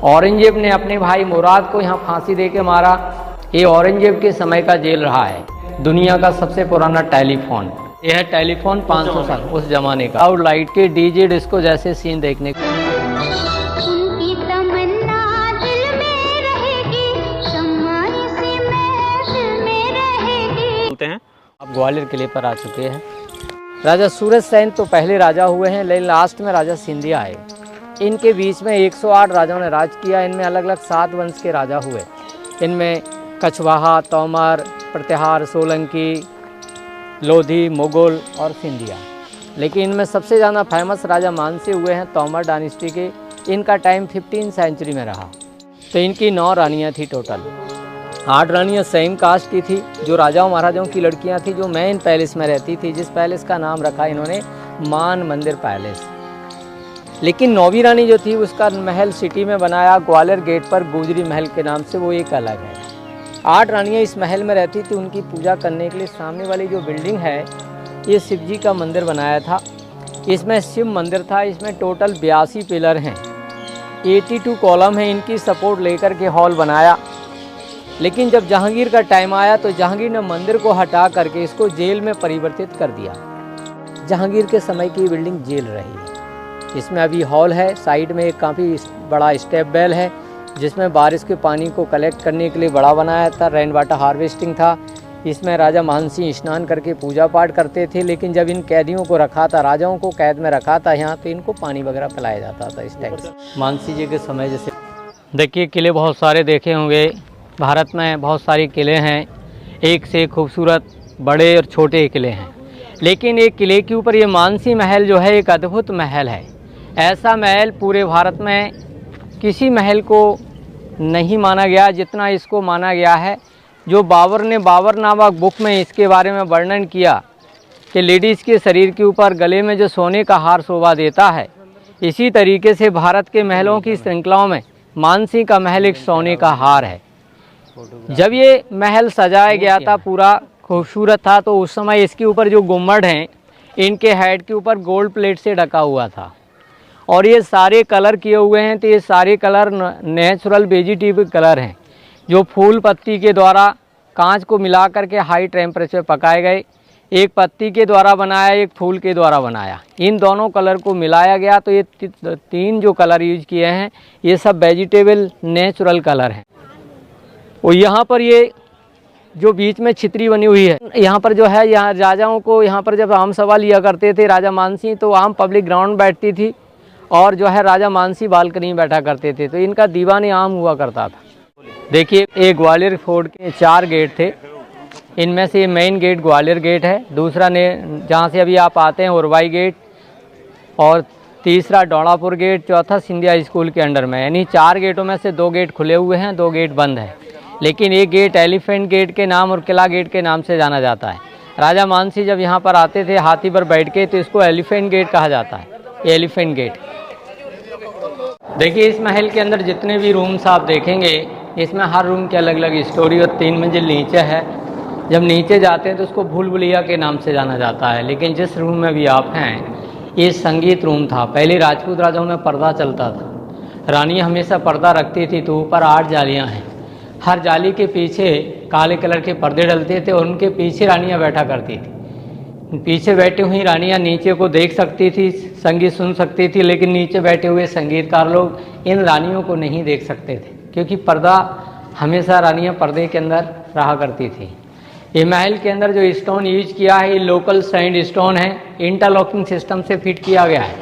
औरंगजेब ने अपने भाई मुराद को यहाँ फांसी दे के मारा। ये औरंगजेब के समय का जेल रहा है। दुनिया का सबसे पुराना टेलीफोन, यह है टेलीफोन 500 साल उस जमाने का। और लाइट के डीजे डिस्को जैसे सीन देखने को हैं। अब ग्वालियर किले पर आ चुके हैं। राजा सूरज सेन तो पहले राजा हुए हैं, लेकिन लास्ट में राजा सिंधिया आए। इनके बीच में 108 राजाओं ने राज किया। इनमें अलग अलग 7 वंश के राजा हुए। इनमें कछवाहा, तोमर, प्रतिहार, सोलंकी, लोधी, मुगल और सिंधिया। लेकिन इनमें सबसे ज़्यादा फेमस राजा मानसी हुए हैं तोमर डायनेस्टी के। इनका टाइम 15वीं सेंचुरी में रहा। तो इनकी 9 रानियाँ थी टोटल। 8 रानियाँ सेम कास्ट की थी, जो राजाओं महाराजाओं की लड़कियाँ थी, जो मेन पैलेस में रहती थी, जिस पैलेस का नाम रखा इन्होंने मान मंदिर पैलेस। लेकिन 9वीं रानी जो थी उसका महल सिटी में बनाया ग्वालियर गेट पर गुजरी महल के नाम से, वो एक अलग है। 8 रानियाँ इस महल में रहती थी। उनकी पूजा करने के लिए सामने वाली जो बिल्डिंग है, ये शिव जी का मंदिर बनाया था। इसमें शिव मंदिर था। इसमें टोटल 82 पिलर हैं, 82 कॉलम हैं। इनकी सपोर्ट लेकर के हॉल बनाया। लेकिन जब जहांगीर का टाइम आया तो जहांगीर ने मंदिर को हटा करके इसको जेल में परिवर्तित कर दिया। जहांगीर के समय की बिल्डिंग जेल रही। इसमें अभी हॉल है। साइड में एक काफ़ी बड़ा स्टेप वेल है, जिसमें बारिश के पानी को कलेक्ट करने के लिए बड़ा बनाया था। रेन वाटर हार्वेस्टिंग था। इसमें राजा मानसिंह स्नान करके पूजा पाठ करते थे। लेकिन जब इन कैदियों को रखा था, राजाओं को कैद में रखा था यहाँ, तो इनको पानी वगैरह पिलाया जाता था इस टाइप से। मानसिंह जी के समय जैसे देखिए, किले बहुत सारे देखे होंगे। भारत में बहुत सारे किले हैं, एक से खूबसूरत बड़े और छोटे किले हैं। लेकिन एक किले के ऊपर ये मानसी महल जो है, एक अद्भुत महल है। ऐसा महल पूरे भारत में किसी महल को नहीं माना गया जितना इसको माना गया है। जो बाबर ने बाबर नामक बुक में इसके बारे में वर्णन किया कि लेडीज़ के शरीर के ऊपर गले में जो सोने का हार शोभा देता है, इसी तरीके से भारत के महलों की श्रृंखलाओं में मानसी का महल एक सोने का हार है। जब ये महल सजाया गया था, पूरा खूबसूरत था, तो उस समय इसके ऊपर जो गुम्बद हैं, इनके हेड के ऊपर गोल्ड प्लेट से ढका हुआ था। और ये सारे कलर किए हुए हैं, तो ये सारे कलर नेचुरल वेजिटेबल कलर हैं, जो फूल पत्ती के द्वारा कांच को मिला करके हाई टेम्परेचर पकाए गए। एक पत्ती के द्वारा बनाया, एक फूल के द्वारा बनाया। इन दोनों कलर को मिलाया गया, तो ये 3 जो कलर यूज किए हैं, ये सब वेजिटेबल नेचुरल कलर हैं। और यहाँ पर ये जो बीच में छितरी बनी हुई है, यहाँ पर जो है, यहाँ राजाओं को यहाँ पर जब आम सभा लिया करते थे राजा मानसिंह, तो आम पब्लिक ग्राउंड बैठती थी और जो है राजा मानसिंह बालकनी में बैठा करते थे। तो इनका दीवाने आम हुआ करता था। देखिए, एक ग्वालियर फोर्ट के 4 गेट थे। इनमें से मेन गेट ग्वालियर गेट है, दूसरा ने जहाँ से अभी आप आते हैं उरवाई गेट, और तीसरा डोड़ापुर गेट, चौथा सिंधिया स्कूल के अंडर में। यानी 4 गेटों में से 2 गेट खुले हुए हैं, 2 गेट बंद हैं। लेकिन एक गेट एलिफेंट गेट के नाम और किला गेट के नाम से जाना जाता है। राजा मानसिंह जब यहाँ पर आते थे हाथी पर बैठ के, तो इसको एलिफेंट गेट कहा जाता है। ये एलिफेंट गेट। देखिए, इस महल के अंदर जितने भी रूम्स आप देखेंगे, इसमें हर रूम की अलग अलग स्टोरी, और 3 मंजिल नीचे है। जब नीचे जाते हैं तो उसको भूल भुलैया के नाम से जाना जाता है। लेकिन जिस रूम में भी आप हैं, ये संगीत रूम था। पहले राजपूत राजाओं में पर्दा चलता था। रानियाँ हमेशा पर्दा रखती थी, तो ऊपर 8 जालियाँ हैं। हर जाली के पीछे काले कलर के पर्दे डलते थे, और उनके पीछे रानियाँ बैठा करती थी। पीछे बैठी हुई रानियाँ नीचे को देख सकती थी, संगीत सुन सकती थी। लेकिन नीचे बैठे हुए संगीतकार लोग इन रानियों को नहीं देख सकते थे, क्योंकि पर्दा, हमेशा रानियाँ पर्दे के अंदर रहा करती थी। ये महल के अंदर जो स्टोन यूज किया है, ये लोकल सैंड स्टोन है। इंटरलॉकिंग सिस्टम से फिट किया गया है।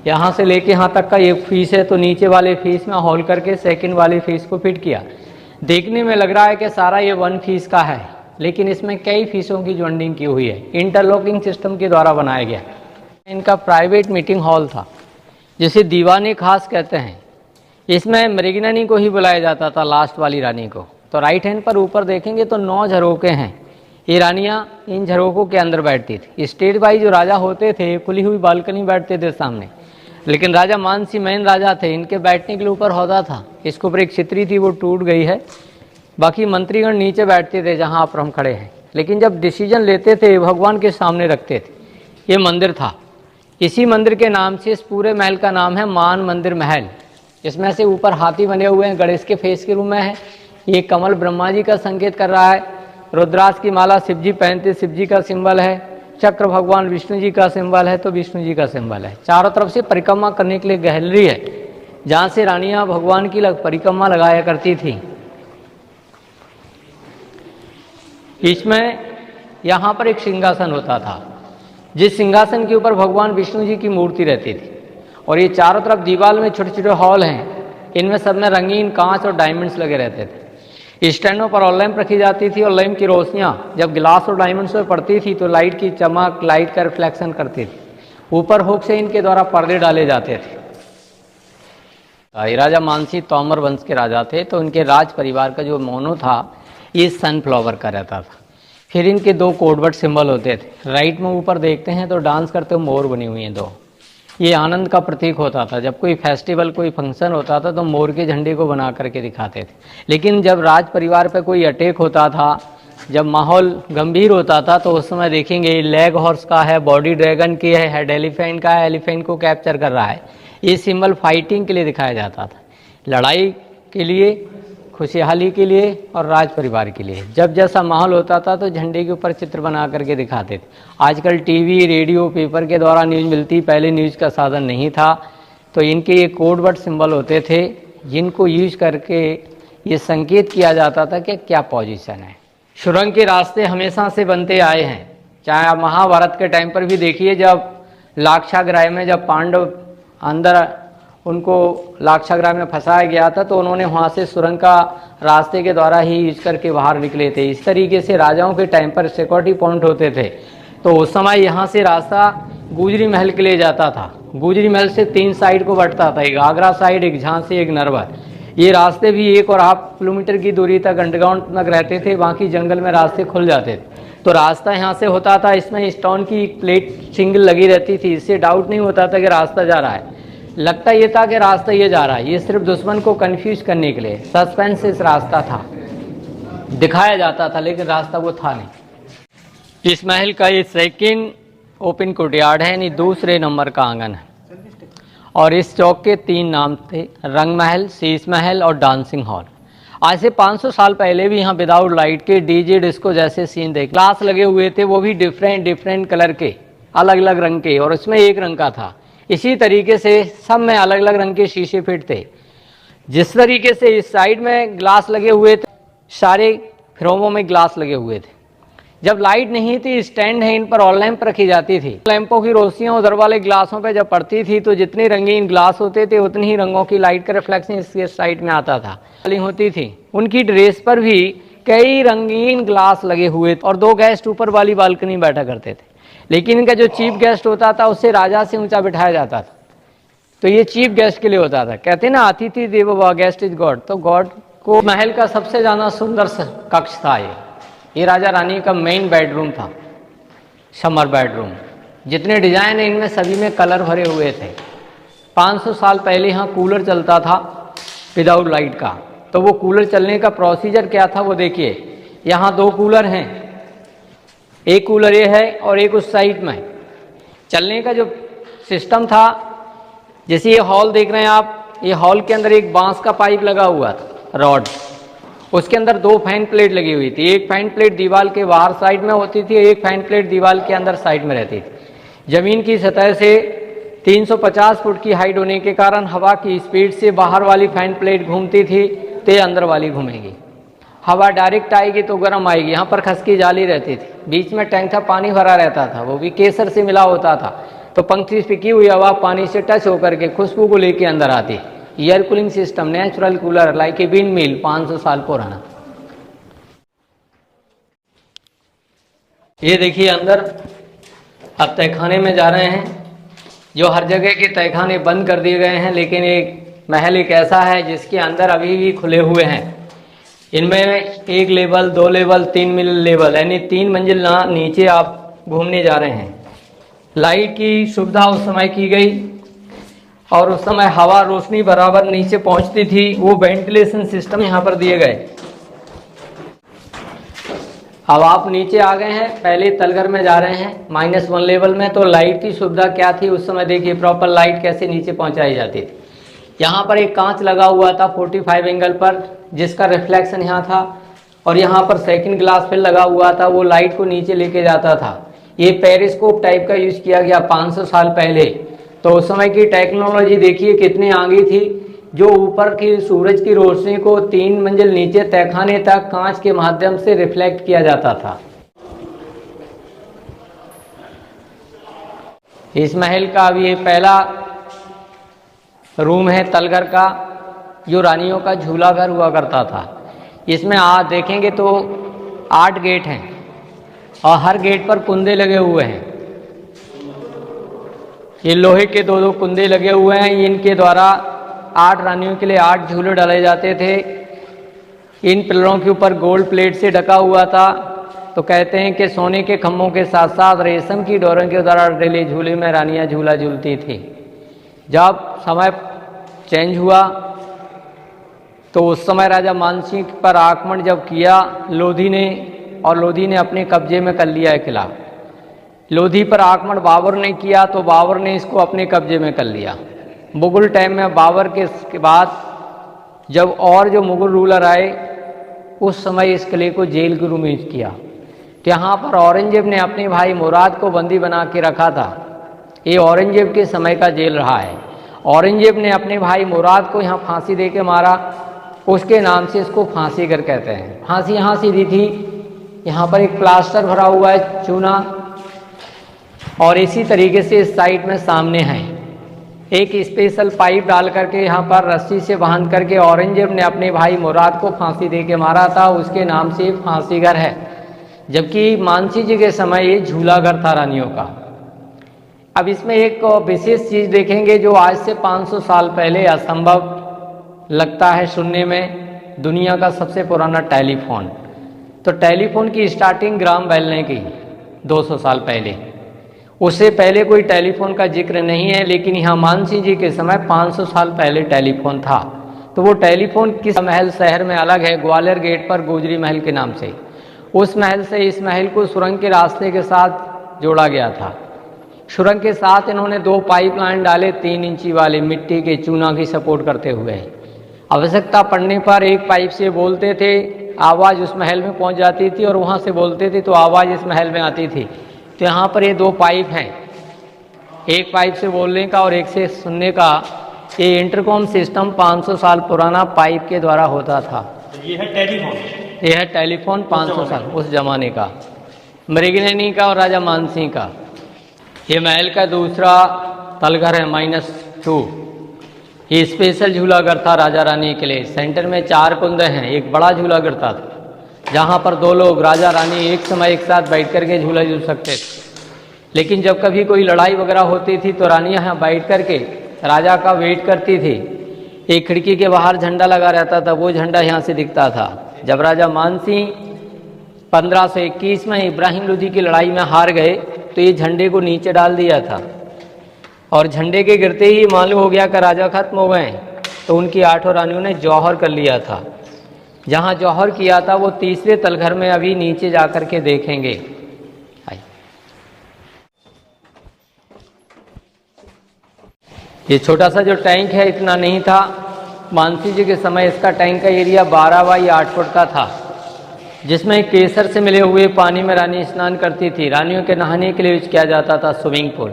यहाँ से लेके यहाँ तक का ये फीस है, तो नीचे वाले फीस में होल करके सेकंड वाले फीस को फिट किया। देखने में लग रहा है कि सारा ये 1 फीस का है, लेकिन इसमें कई फीसों की जॉइंटिंग की हुई है। इंटरलॉकिंग सिस्टम के द्वारा बनाया गया। इनका प्राइवेट मीटिंग हॉल था, जिसे दीवाने खास कहते हैं। इसमें मृगननी को ही बुलाया जाता था, लास्ट वाली रानी को। तो राइट हैंड पर ऊपर देखेंगे तो 9 झरोके हैं। ये रानियाँ इन झरोकों के अंदर बैठती थी। स्टेट बाई जो राजा होते थे, खुली हुई बालकनी बैठते थे सामने। लेकिन राजा मानसिंह मेन राजा थे, इनके बैठने के लिए ऊपर हौदा था। इसके ऊपर एक छितरी थी, वो टूट गई है। बाकी मंत्रीगण नीचे बैठते थे, जहाँ आप हम खड़े हैं। लेकिन जब डिसीजन लेते थे, भगवान के सामने रखते थे। ये मंदिर था। इसी मंदिर के नाम से इस पूरे महल का नाम है मान मंदिर महल। इसमें से ऊपर हाथी बने हुए हैं, गणेश के फेस के रूप में है। ये कमल ब्रह्मा जी का संकेत कर रहा है। रुद्राक्ष की माला शिव जी पहनते, शिव जी का सिंबल है। चक्र भगवान विष्णु जी का सिंबल है, तो विष्णु जी का सिंबल है। चारों तरफ से परिक्रमा करने के लिए गैलरी है, जहाँ से रानियां भगवान की परिक्रमा लगाया करती थी। इसमें यहाँ पर एक सिंहासन होता था, जिस सिंहासन के ऊपर भगवान विष्णु जी की मूर्ति रहती थी। और ये चारों तरफ दीवार में छोटे छोटे हॉल हैं, इनमें सब में रंगीन कांच और डायमंड्स लगे रहते थे। स्टैंडों पर और लैंप रखी जाती थी, और लैंप की रोशनियाँ जब गिलास और डायमंड्स पर पड़ती थी तो लाइट की चमक, लाइट का रिफ्लेक्शन करती थी। ऊपर हुक से इनके द्वारा पर्दे डाले जाते थे। राजा मानसी तोमर वंश के राजा थे, तो इनके राज परिवार का जो मोनो था ये सनफ्लावर का रहता था। फिर इनके दो कोडवर्ड सिंबल होते थे। राइट में ऊपर देखते हैं तो डांस करते हुए मोर बनी हुई हैं दो। ये आनंद का प्रतीक होता था। जब कोई फेस्टिवल, कोई फंक्शन होता था तो मोर के झंडे को बना करके दिखाते थे। लेकिन जब राज परिवार पर कोई अटैक होता था, जब माहौल गंभीर होता था, तो उस समय देखेंगे लेग हॉर्स का है, बॉडी ड्रैगन की है, हेड एलिफेंट का है, एलिफेंट को कैप्चर कर रहा है। ये सिंबल फाइटिंग के लिए दिखाया जाता था, लड़ाई के लिए, खुशहाली के लिए और राज परिवार के लिए। जब जैसा माहौल होता था तो झंडे के ऊपर चित्र बना करके दिखाते थे। आजकल टीवी, रेडियो, पेपर के द्वारा न्यूज़ मिलती, पहले न्यूज़ का साधन नहीं था, तो इनके ये कोडवर्ड सिंबल होते थे, जिनको यूज करके ये संकेत किया जाता था कि क्या पोजीशन है। सुरंग के रास्ते हमेशा से बनते आए हैं, चाहे आप महाभारत के टाइम पर भी देखिए, जब लाक्षागृह में जब पांडव अंदर उनको लाक्षागृह में फंसाया गया था, तो उन्होंने वहाँ से सुरंग का रास्ते के द्वारा ही यूज करके बाहर निकले थे। इस तरीके से राजाओं के टाइम पर सिक्योरिटी पॉइंट होते थे, तो उस समय यहाँ से रास्ता गुजरी महल के लिए जाता था। गुजरी महल से 3 साइड को बंटता था, एक आगरा साइड, एक झांसी, एक नरवर। ये रास्ते भी 1.5 किलोमीटर की दूरी तक अंडरग्राउंड तक रहते थे, बाकी जंगल में रास्ते खुल जाते थे। तो रास्ता यहाँ से होता था, इसमें स्टोन की प्लेट सिंगल लगी रहती थी, इससे डाउट नहीं होता था कि रास्ता जा रहा है। लगता ये था कि रास्ता ये जा रहा है। ये सिर्फ दुश्मन को कंफ्यूज करने के लिए सस्पेंस इस रास्ता था, दिखाया जाता था, लेकिन रास्ता वो था नहीं। इस महल का ये सेकंड ओपन कोर्टयार्ड है, यानी दूसरे नंबर का आंगन है। और इस चौक के 3 नाम थे, रंग महल, शीश महल और डांसिंग हॉल। आज से 500 साल पहले भी यहाँ विदाउट लाइट के डीजे डिस्को जैसे सीन थे। ग्लास लगे हुए थे, वो भी डिफरेंट कलर के, अलग अलग रंग के, और उसमें एक रंग का था। इसी तरीके से सब में अलग अलग रंग के शीशे फिट थे। जिस तरीके से इस साइड में ग्लास लगे हुए थे, सारे फ्रेमों में ग्लास लगे हुए थे। जब लाइट नहीं थी, स्टैंड है, इन पर ऑल लैंप रखी जाती थी। लैंपों की रोशनियां उधर वाले ग्लासों पे जब पड़ती थी, तो जितने रंगीन ग्लास होते थे उतनी ही रंगों की लाइट का रिफ्लेक्शन इसके साइड में आता था। होती थी, उनकी ड्रेस पर भी कई रंगीन ग्लास लगे हुए थे, और 2 गेस्ट ऊपर वाली बालकनी बैठा करते थे। लेकिन इनका जो चीफ गेस्ट होता था, उससे राजा से ऊंचा बिठाया जाता था, तो ये चीफ गेस्ट के लिए होता था। कहते ना, अतिथि देवो भव, गेस्ट इज गॉड। तो गॉड को महल का सबसे ज्यादा सुंदर कक्ष था ये राजा रानी का मेन बेडरूम था, समर बेडरूम। जितने डिजाइन है इनमें सभी में कलर भरे हुए थे। 500 साल पहले यहाँ कूलर चलता था विदाउट लाइट का। तो वो कूलर चलने का प्रोसीजर क्या था वो देखिए। यहाँ 2 कूलर हैं, एक कूलर ये है और एक उस साइड में। चलने का जो सिस्टम था, जैसे ये हॉल देख रहे हैं आप, ये हॉल के अंदर एक बांस का पाइप लगा हुआ था, रॉड। उसके अंदर 2 फैन प्लेट लगी हुई थी। एक फैन प्लेट दीवार के बाहर साइड में होती थी, एक फैन प्लेट दीवार के अंदर साइड में रहती थी। जमीन की सतह से 350 फुट की हाइट होने के कारण हवा की स्पीड से बाहर वाली फैन प्लेट घूमती थी, तो अंदर वाली घूमेगी। हवा डायरेक्ट आएगी तो गर्म आएगी। यहाँ पर खसकी जाली रहती थी, बीच में टैंक था, पानी भरा रहता था, वो भी केसर से मिला होता था। तो पंखी से पिकी हुई हवा पानी से टच होकर के खुशबू को लेके अंदर आती। Air cooling system, natural cooler, like a wind mill, 500 साल पुराना। ये देखिए अंदर अब तहखाने में जा रहे हैं, जो हर जगह के तहखाने बंद कर दिए गए हैं, लेकिन एक महल एक ऐसा है जिसके अंदर अभी भी खुले हुए हैं। इनमें 1 लेवल, 2 लेवल, 3 लेवल, यानी 3 मंजिल नीचे आप घूमने जा रहे हैं। लाइट की सुविधा उस समय की गई, और उस समय हवा रोशनी बराबर नीचे पहुंचती थी। वो वेंटिलेशन सिस्टम यहाँ पर दिए गए। अब आप नीचे आ गए हैं, पहले तलघर में जा रहे हैं -1 लेवल में। तो लाइट की सुविधा क्या थी उस समय देखिए, प्रॉपर लाइट कैसे नीचे पहुंचाई जाती थी। यहाँ पर एक कांच लगा हुआ था 45 एंगल पर, जिसका रिफ्लेक्शन यहाँ था, और यहाँ पर सेकंड ग्लास फिर लगा हुआ था, वो लाइट को नीचे लेके जाता था। ये पेरिस्कोप टाइप का यूज किया गया 500 साल पहले। तो उस समय की टेक्नोलॉजी देखिए कितनी आगे थी, जो ऊपर की सूरज की रोशनी को 3 मंजिल नीचे तहखाने तक कांच के माध्यम से रिफ्लेक्ट किया जाता था। इस महल का अब ये पहला रूम है तलघर का, जो रानियों का झूला घर हुआ करता था। इसमें आज देखेंगे तो 8 गेट हैं और हर गेट पर कुंदे लगे हुए हैं। ये लोहे के 2-2 कुंदे लगे हुए हैं। इनके द्वारा 8 रानियों के लिए 8 झूले डाले जाते थे। इन पिलरों के ऊपर गोल्ड प्लेट से ढका हुआ था। तो कहते हैं कि सोने के खम्भों के साथ साथ रेशम की डोरों के द्वारा डले झूले में रानियां झूला झूलती थी। जब समय चेंज हुआ तो उस समय राजा मानसिंह पर आक्रमण जब किया लोधी ने, और लोधी ने अपने कब्जे में कर लिया है किला। लोधी पर आक्रमण बाबर ने किया तो बाबर ने इसको अपने कब्जे में कर लिया। मुगल टाइम में बाबर के बाद जब और जो मुगल रूलर आए, उस समय इस किले को जेल के रूप में यूज किया। तो यहाँ पर औरंगजेब ने अपने भाई मुराद को बंदी बना के रखा था। ये औरंगजेब के समय का जेल रहा है। औरंगजेब ने अपने भाई मुराद को यहाँ फांसी दे के मारा, उसके नाम से इसको फांसी घर कहते हैं। फांसी यहाँ से दी थी। यहाँ पर एक प्लास्टर भरा हुआ है चूना, और इसी तरीके से इस साइड में सामने है एक स्पेशल पाइप डाल करके यहाँ पर रस्सी से बांध करके औरंगजेब ने अपने भाई मुराद को फांसी दे के मारा था। उसके नाम से फांसी घर है। जबकि मानसिंह जी के समय ये झूला घर था रानियों का। अब इसमें एक विशेष चीज़ देखेंगे जो आज से 500 साल पहले असंभव लगता है सुनने में, दुनिया का सबसे पुराना टेलीफोन। तो टेलीफोन की स्टार्टिंग ग्राम बेल ने की 200 साल पहले। उससे पहले कोई टेलीफोन का जिक्र नहीं है, लेकिन यहाँ मानसिंह जी के समय 500 साल पहले टेलीफोन था। तो वो टेलीफोन किस महल शहर में अलग है, ग्वालियर गेट पर गोजरी महल के नाम से। उस महल से इस महल को सुरंग के रास्ते के साथ जोड़ा गया था। सुरंग के साथ इन्होंने 2 पाइपलाइन डाले 3 इंची वाले, मिट्टी के चूना की सपोर्ट करते हुए। आवश्यकता पड़ने पर एक पाइप से बोलते थे, आवाज़ उस महल में पहुंच जाती थी, और वहां से बोलते थे तो आवाज़ इस महल में आती थी। तो यहाँ पर ये 2 पाइप हैं, एक पाइप से बोलने का और एक से सुनने का। ये इंटरकॉम सिस्टम 500 साल पुराना पाइप के द्वारा होता था। ये है टेलीफोन। ये है टेलीफोन 500 साल उस जमाने का, मृगनयनी का और राजा मानसिंह का। ये महल का दूसरा तलघर है -2। ये स्पेशल झूला घर था राजा रानी के लिए। सेंटर में 4 कुंदे हैं, एक बड़ा झूला घर था जहाँ पर 2 लोग राजा रानी एक समय एक साथ बैठ करके झूला झूल सकते थे। लेकिन जब कभी कोई लड़ाई वगैरह होती थी तो रानियाँ यहाँ बैठ करके राजा का वेट करती थी। एक खिड़की के बाहर झंडा लगा रहता था, वो झंडा यहाँ से दिखता था। जब राजा मानसिंह 1521 में इब्राहिम लोधी की लड़ाई में हार गए तो ये झंडे को नीचे डाल दिया था, और झंडे के गिरते ही मालूम हो गया कि राजा खत्म हो गए। तो उनकी 8 रानियों ने जौहर कर लिया था। जहाँ जौहर किया था वो तीसरे तलघर में अभी नीचे जाकर के देखेंगे। ये छोटा सा जो टैंक है इतना नहीं था। मानसिंह जी के समय इसका टैंक का एरिया 12 बाई 8 फुट का था, जिसमें केसर से मिले हुए पानी में रानी स्नान करती थी। रानियों के नहाने के लिए यूज किया जाता था स्विमिंग पूल।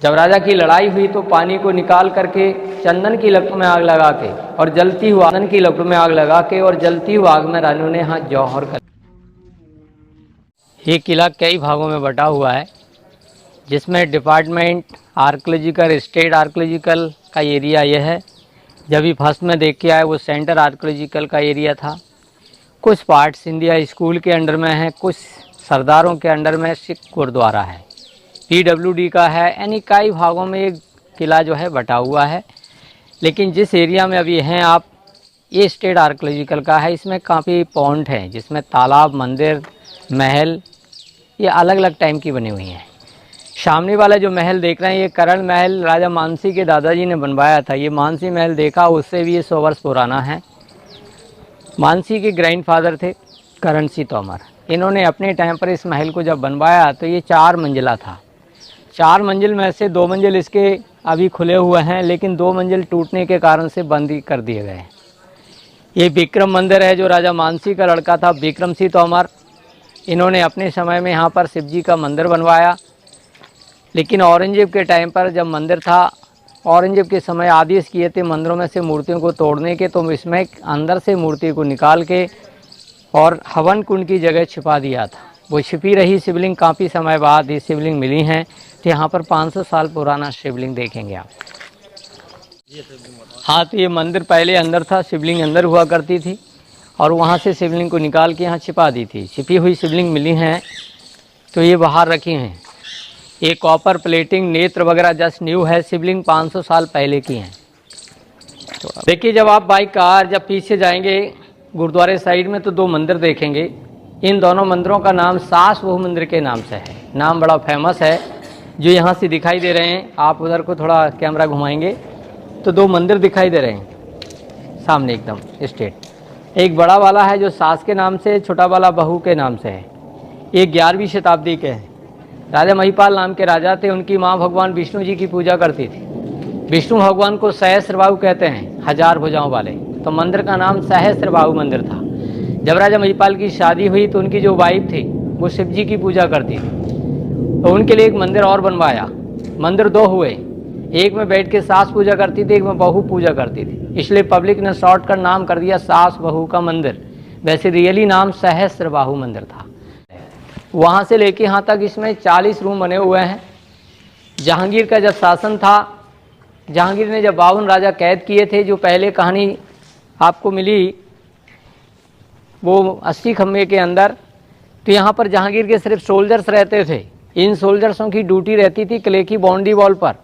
जब राजा की लड़ाई हुई तो पानी को निकाल करके चंदन की लकड़ में आग लगा के और जलती हुई चंदन की लकड़ में आग लगा के और जलती हुई आग में रानियों ने यहाँ जौहर कर। ये किला कई भागों में बटा हुआ है, जिसमें डिपार्टमेंट आर्कियोलॉजिकल, स्टेट आर्कियोलॉजिकल का एरिया यह है। जब भी फर्स्ट में देख के आए वो सेंटर आर्कियोलॉजिकल का एरिया था। कुछ पार्ट्स इंडिया स्कूल के अंडर में है, कुछ सरदारों के अंडर में सिख गुरुद्वारा है, PWD का है। यानी कई भागों में एक किला जो है बटा हुआ है। लेकिन जिस एरिया में अभी हैं आप, ये स्टेट आर्कियोलॉजिकल का है। इसमें काफ़ी पॉइंट हैं, जिसमें तालाब, मंदिर, महल ये अलग अलग टाइम की बनी हुई हैं। सामने वाला जो महल देख रहे हैं ये करण महल राजा मानसिंह के दादाजी ने बनवाया था। ये मानसिंह महल देखा उससे भी ये 100 वर्ष पुराना है। मानसिंह के ग्रैंडफादर थे करण सिंह तोमर। इन्होंने अपने टाइम पर इस महल को जब बनवाया तो ये 4 मंजिला था। 4 मंजिल में से 2 मंजिल इसके अभी खुले हुए हैं, लेकिन 2 मंजिल टूटने के कारण से बंद ही कर दिए गए हैं। ये विक्रम मंदिर है, जो राजा मानसी का लड़का था विक्रम सिंह तोमर, इन्होंने अपने समय में यहाँ पर शिव जी का मंदिर बनवाया। लेकिन औरंगजेब के टाइम पर जब मंदिर था, औरंगजेब के समय आदेश किए थे मंदिरों में से मूर्तियों को तोड़ने के, तो इसमें अंदर से मूर्ति को निकाल के और हवन कुंड की जगह छिपा दिया था। वो छिपी रही शिवलिंग, काफ़ी समय बाद ये शिवलिंग मिली हैं। तो यहाँ पर 500 साल पुराना शिवलिंग देखेंगे आप। हाँ, तो ये मंदिर पहले अंदर था, शिवलिंग अंदर हुआ करती थी और वहाँ से शिवलिंग को निकाल के यहाँ छिपा दी थी। छिपी हुई शिवलिंग मिली हैं, तो ये बाहर रखी हैं। ये कॉपर प्लेटिंग, नेत्र वगैरह जस्ट न्यू है। शिवलिंग 500 साल पहले की हैं। तो देखिए, जब आप बाई कार जब पीछे जाएंगे गुरुद्वारे साइड में, तो 2 मंदिर देखेंगे। इन दोनों मंदिरों का नाम सास बहु मंदिर के नाम से है। नाम बड़ा फेमस है, जो यहाँ से दिखाई दे रहे हैं। आप उधर को थोड़ा कैमरा घुमाएंगे तो 2 मंदिर दिखाई दे रहे हैं सामने एकदम स्ट्रेट। एक बड़ा वाला है जो सास के नाम से, छोटा वाला बहू के नाम से है। ये 11वीं शताब्दी के हैं। राजा महिपाल नाम के राजा थे, उनकी माँ भगवान विष्णु जी की पूजा करती थी। विष्णु भगवान को सहस्त्रबाहु कहते हैं, 1000 भुजाओं वाले। तो मंदिर का नाम सहस्त्रबाहु मंदिर था। जब राजा महिपाल की शादी हुई तो उनकी जो वाइफ थी वो शिव जी की पूजा करती थी, तो उनके लिए एक मंदिर और बनवाया। मंदिर 2 हुए, एक में बैठ के सास पूजा करती थी, एक में बहू पूजा करती थी। इसलिए पब्लिक ने शॉर्टकट नाम कर दिया सास बहू का मंदिर। वैसे रियली नाम सहस्त्रबाहु मंदिर था। वहाँ से लेके यहाँ तक इसमें 40 रूम बने हुए हैं। जहांगीर का जब शासन था, जहांगीर ने जब 52 राजा कैद किए थे, जो पहले कहानी आपको मिली वो 80 खम्भे के अंदर, तो यहाँ पर जहांगीर के सिर्फ सोल्जर्स रहते थे। इन सोल्जर्सों की ड्यूटी रहती थी किले की बाउंड्री वॉल पर।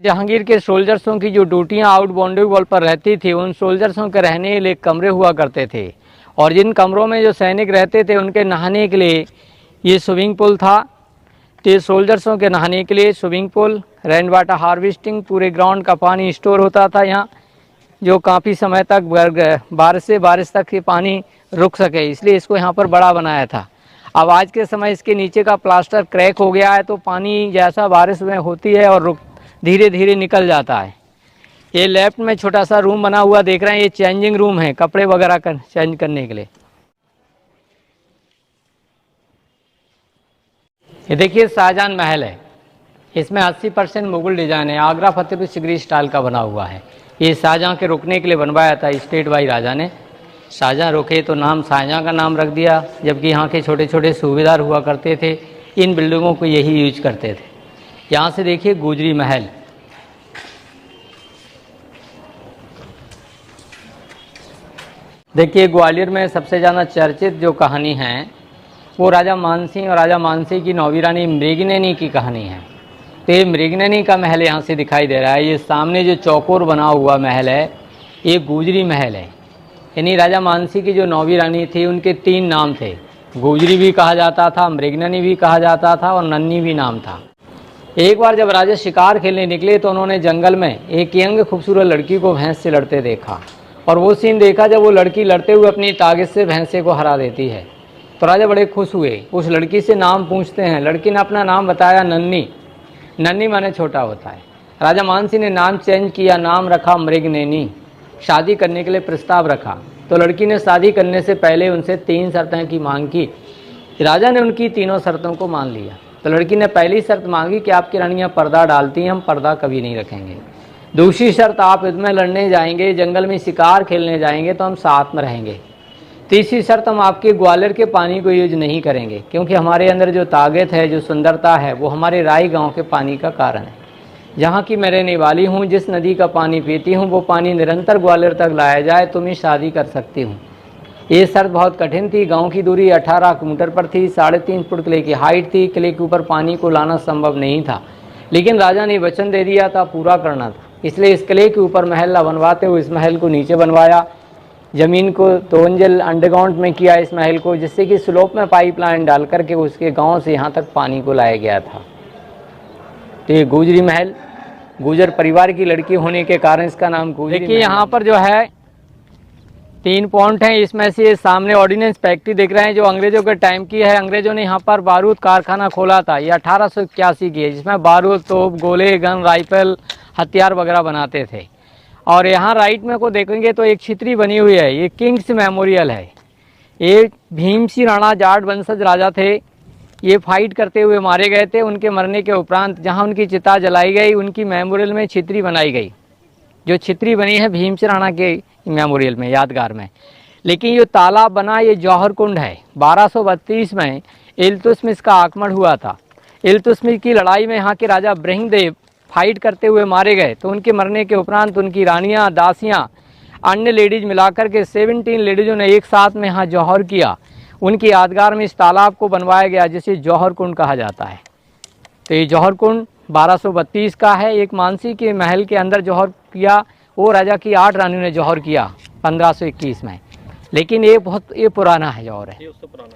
जहांगीर के सोल्जर्सों की जो ड्यूटियाँ आउट बाउंड्री वॉल पर रहती थी, उन सोल्जर्सों के रहने के लिए कमरे हुआ करते थे, और जिन कमरों में जो सैनिक रहते थे उनके नहाने के लिए ये स्विमिंग पूल था। तो सोल्जर्सों के नहाने के लिए swimming pool, rain water harvesting, पूरे ग्राउंड का पानी स्टोर होता था यहाँ, जो काफ़ी समय तक बारिश से बारिश तक ये पानी रुक सके, इसलिए इसको यहाँ पर बड़ा बनाया था। अब आज के समय इसके नीचे का प्लास्टर क्रैक हो गया है, तो पानी जैसा बारिश में होती है और धीरे धीरे निकल जाता है। ये लेफ्ट में छोटा सा रूम बना हुआ देख रहे हैं, ये चेंजिंग रूम है, कपड़े वगैरह चेंज करने के लिए। ये देखिए शाहजहां महल है, इसमें 80% मुगल डिजाइन है। आगरा फतेहपुर सिकरी स्टाइल का बना हुआ है। ये शाहजहां के रुकने के लिए बनवाया था स्टेट बाई राजा ने। शाहजहां रुके तो नाम शाहजहां का नाम रख दिया, जबकि यहाँ के छोटे छोटे सूबेदार हुआ करते थे, इन बिल्डिंगों को यही यूज करते थे। यहाँ से देखिए गुजरी महल, देखिए ग्वालियर में सबसे ज़्यादा चर्चित जो कहानी है वो राजा मानसिंह और राजा मानसिंह की 9वीं रानी मृगनयनी की कहानी है। तो ये मृगनयनी का महल यहाँ से दिखाई दे रहा है। ये सामने जो चौकोर बना हुआ महल है, ये गुजरी महल है। यानी राजा मानसिंह की जो 9वीं रानी थी, उनके 3 नाम थे। गुजरी भी कहा जाता था, मृगनयनी भी कहा जाता था, और नन्नी भी नाम था। एक बार जब राजा शिकार खेलने निकले तो उन्होंने जंगल में एक यंग खूबसूरत लड़की को भैंस से लड़ते देखा, और वो सीन देखा जब वो लड़की लड़ते हुए अपनी ताकत से भैंसे को हरा देती है। तो राजा बड़े खुश हुए, उस लड़की से नाम पूछते हैं। लड़की ने अपना नाम बताया नन्नी। नन्नी माने छोटा होता है। राजा मानसिंह ने नाम चेंज किया, नाम रखा मृगनयनी। शादी करने के लिए प्रस्ताव रखा, तो लड़की ने शादी करने से पहले उनसे 3 शर्तें की मांग की। राजा ने उनकी तीनों शर्तों को मान लिया। तो लड़की ने पहली शर्त मांगी कि आपकी रानियाँ पर्दा डालती हैं, हम पर्दा कभी नहीं रखेंगे। दूसरी शर्त, आप इसमें लड़ने जाएंगे, जंगल में शिकार खेलने जाएंगे तो हम साथ में रहेंगे। तीसरी शर्त, हम आपके ग्वालियर के पानी को यूज नहीं करेंगे, क्योंकि हमारे अंदर जो ताकत है, जो सुंदरता है, वो हमारे राई गांव के पानी का कारण है। जहाँ की मैं रहने वाली हूँ, जिस नदी का पानी पीती हूँ, वो पानी निरंतर ग्वालियर तक लाया जाए तो मैं शादी कर सकती हूँ। ये शर्त बहुत कठिन थी। गांव की दूरी 18 किलोमीटर पर थी, 3.5 फुट किले की हाइट थी। किले के ऊपर पानी को लाना संभव नहीं था, लेकिन राजा ने वचन दे दिया था, पूरा करना था। इसलिए इस किले के ऊपर महल न बनवाते हुए इस महल को नीचे बनवाया। ज़मीन को 2 मंजिल अंडरग्राउंड में किया इस महल को, जिससे कि स्लोप में पाइपलाइन डाल करके उसके गांव से यहाँ तक पानी को लाया गया था। तो ये गुजरी महल, गुजर परिवार की लड़की होने के कारण इसका नाम गुजरी। देखिए यहाँ पर जो है 3 पॉइंट हैं, इसमें से सामने ऑर्डिनेंस फैक्ट्री देख रहे हैं जो अंग्रेज़ों के टाइम की है। अंग्रेज़ों ने यहाँ पर बारूद कारखाना खोला था, ये 1881 की है, जिसमें बारूद, तोप, गोले, गन, राइफल, हथियार वगैरह बनाते थे। और यहाँ राइट में को देखेंगे तो एक छितरी बनी हुई है, ये किंग्स मेमोरियल है। ये भीम सिंह राणा जाट वंशज राजा थे, ये फाइट करते हुए मारे गए थे। उनके मरने के उपरांत जहाँ उनकी चिता जलाई गई, उनकी मेमोरियल में छितरी बनाई गई, जो छितरी बनी है भीम सिंह राणा के मेमोरियल में, यादगार में। लेकिन ये तालाब बना, ये जौहर कुंड है। 1232 में इल्तुतमिश का आक्रमण हुआ था। इल्तुतमिश की लड़ाई में यहाँ के राजा ब्रह्मदेव फाइट करते हुए मारे गए, तो उनके मरने के उपरांत उनकी रानियाँ, दासियाँ, अन्य लेडीज मिलाकर के 17 लेडीज़ों ने एक साथ में यहाँ जौहर किया। उनकी यादगार में इस तालाब को बनवाया गया, जिसे जौहर कुंड कहा जाता है। तो ये जौहर कुंड 1232 का है। एक मानसी के महल के अंदर जौहर किया, वो राजा की 8 रानियों ने जौहर किया 1521 में। लेकिन ये बहुत पुराना है, जौहर है,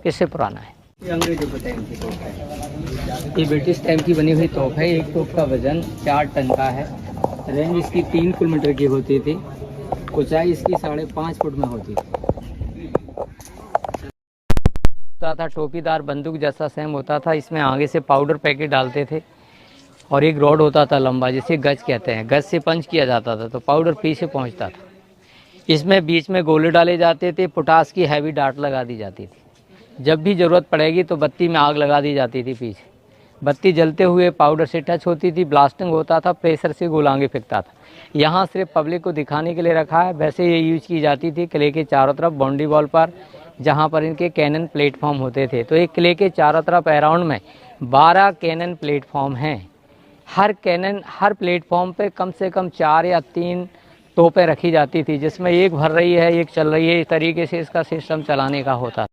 इससे पुराना है। ये अंग्रेजों के टाइम की तोप है, ये ब्रिटिश टाइम की बनी हुई तोप है। एक तोप का वजन 4 टन का है। रेंज इसकी 3 किलोमीटर की होती थी, ऊंचाई इसकी 5.5 फुट में होती थी। था टोपीदार बंदूक जैसा सेम होता था, इसमें आगे से पाउडर पैकेट डालते थे और एक रॉड होता था लंबा, जिसे गज कहते हैं। गज से पंच किया जाता था तो पाउडर पीछे पहुंचता था। इसमें बीच में गोले डाले जाते थे, पोटास की हैवी डाट लगा दी जाती थी। जब भी ज़रूरत पड़ेगी तो बत्ती में आग लगा दी जाती थी पीछे। बत्ती जलते हुए पाउडर से टच होती थी, ब्लास्टिंग होता था, प्रेशर से गोला आगे फेंकता था। यहाँ सिर्फ पब्लिक को दिखाने के लिए रखा है। वैसे ये यूज़ की जाती थी किले के चारों तरफ बाउंड्री वॉल पर, जहाँ पर इनके कैनन प्लेटफॉर्म होते थे। तो एक किले के चारों तरफ अराउंड में 12 कैनन प्लेटफॉर्म हैं। हर प्लेटफॉर्म पे कम से कम 4 या 3 तोपें रखी जाती थी, जिसमें एक भर रही है, एक चल रही है। इस तरीके से इसका सिस्टम चलाने का होता था।